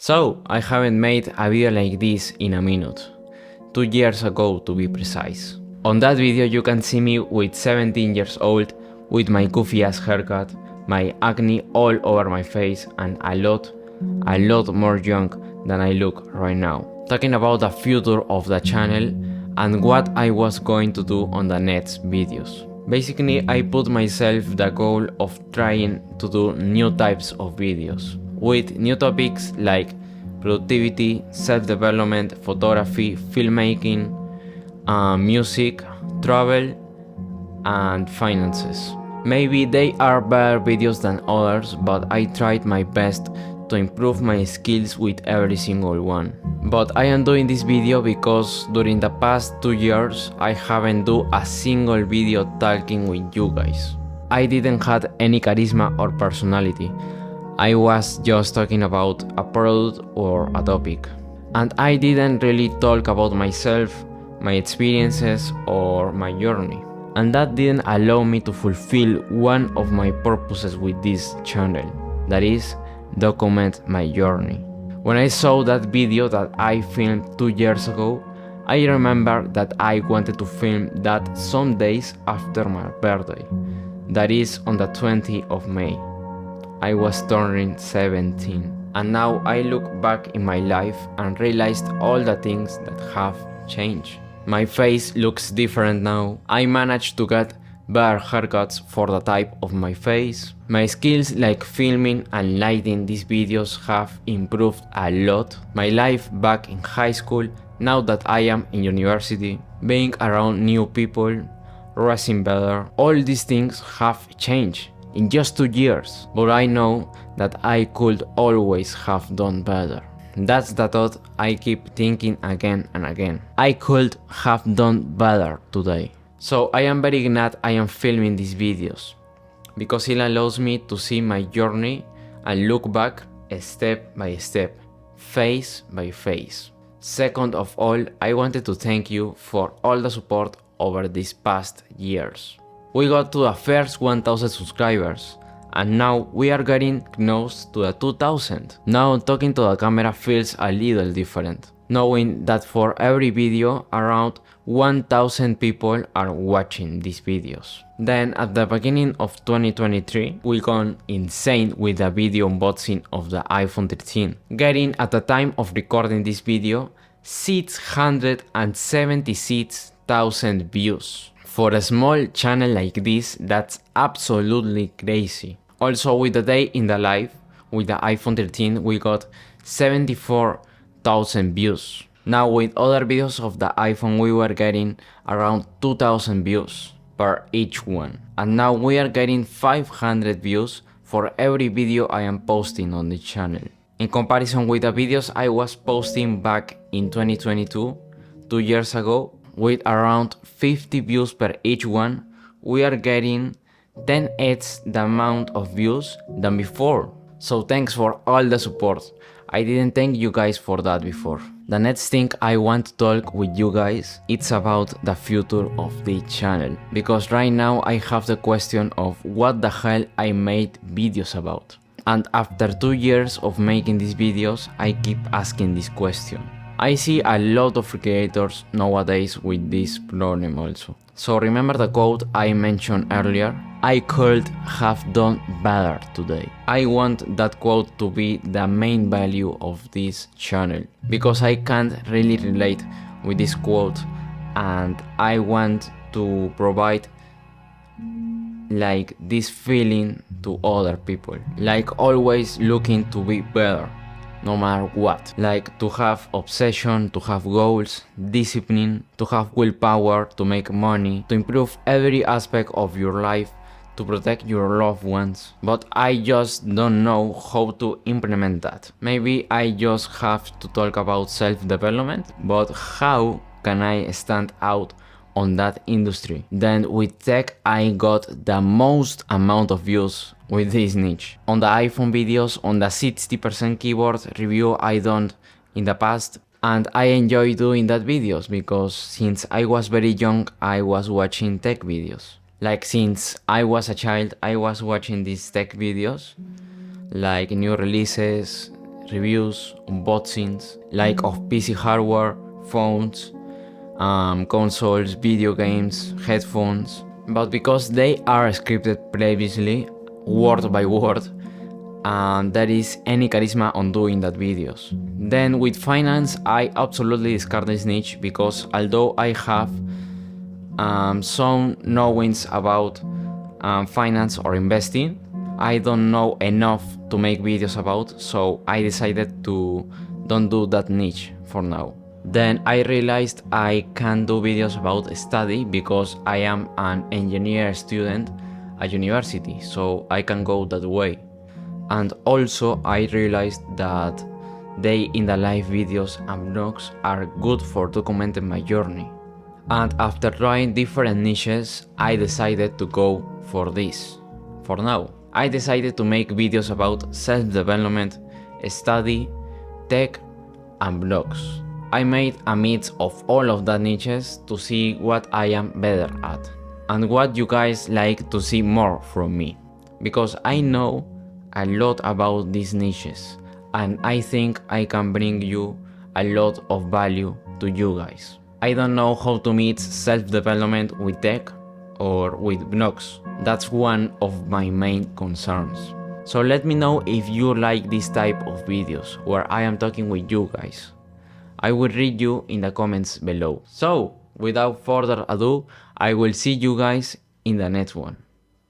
So, I haven't made a video like this in a minute. 2 years ago to be precise. On that video you can see me with 17 years old, with my goofy ass haircut, my acne all over my face and a lot more young than I look right now. Talking about the future of the channel and what I was going to do on the next videos. Basically, I put myself the goal of trying to do new types of videos with new topics like productivity, self-development, photography, filmmaking, music, travel, and finances. Maybe they are better videos than others, but I tried my best to improve my skills with every single one. But I am doing this video because during the past 2 years I haven't done a single video talking with you guys. I didn't have any charisma or personality. I was just talking about a product or a topic. And I didn't really talk about myself, my experiences or my journey. And that didn't allow me to fulfill one of my purposes with this channel, that is, document my journey. When I saw that video that I filmed 2 years ago, I remember that I wanted to film that some days after my birthday, that is on the 20th of May. I was turning 17, and now I look back in my life and realized all the things that have changed. My face looks different now. I managed to get better haircuts for the type of my face. My skills like filming and lighting these videos have improved a lot. My life back in high school, now that I am in university, being around new people, resting better, all these things have changed in just 2 years. But I know that I could always have done better. That's the thought I keep thinking again and again. I could have done better today. So I am very glad I am filming these videos, because it allows me to see my journey and look back step by step, phase by phase. Second of all, I wanted to thank you for all the support over these past years. We got to the first 1000 subscribers, and now we are getting close to the 2000. Now talking to the camera feels a little different, knowing that for every video around 1000 people are watching these videos. Then at the beginning of 2023, we gone insane with the video unboxing of the iPhone 13, getting at the time of recording this video 676,000 views. For a small channel like this, that's absolutely crazy. Also, with the day in the life with the iPhone 13, we got 74,000 views. Now with other videos of the iPhone, we were getting around 2,000 views per each one. And now we are getting 500 views for every video I am posting on the channel. In comparison with the videos I was posting back in 2022, 2 years ago, with around 50 views per each one, we are getting 10x the amount of views than before. So thanks for all the support. I didn't thank you guys for that before. The next thing I want to talk with you guys, it's about the future of the channel. Because right now I have the question of what the hell I made videos about. And after 2 years of making these videos, I keep asking this question. I see a lot of creators nowadays with this problem also. So remember the quote I mentioned earlier? I could have done better today. I want that quote to be the main value of this channel, because I can't really relate with this quote, and I want to provide like this feeling to other people, like always looking to be better no matter what, like to have obsession, to have goals, discipline, to have willpower, to make money, to improve every aspect of your life, to protect your loved ones. But I just don't know how to implement that. Maybe I just have to talk about self-development, but how can I stand out on that industry? Then with tech I got the most amount of views with this niche. On the iPhone videos, on the 60% keyboard review I done in the past, and I enjoy doing that videos because since I was very young I was watching tech videos. Like since I was a child I was watching these tech videos, like new releases, reviews, unboxings, like of PC hardware, phones, consoles, video games, headphones. But because they are scripted previously, word by word, and there is any charisma on doing that videos. Then with finance, I absolutely discard this niche because although I have some knowings about finance or investing, I don't know enough to make videos about, so I decided to don't do that niche for now. Then I realized I can do videos about study because I am an engineer student at university, so I can go that way. And also I realized that day in the life videos and vlogs are good for documenting my journey. And after trying different niches, I decided to go for this. For now, I decided to make videos about self-development, study, tech, and vlogs. I made a mix of all of that niches to see what I am better at and what you guys like to see more from me, because I know a lot about these niches and I think I can bring you a lot of value to you guys. I don't know how to mix self-development with tech or with vlogs. That's one of my main concerns. So let me know if you like this type of videos where I am talking with you guys. I will read you in the comments below. So without further ado, I will see you guys in the next one.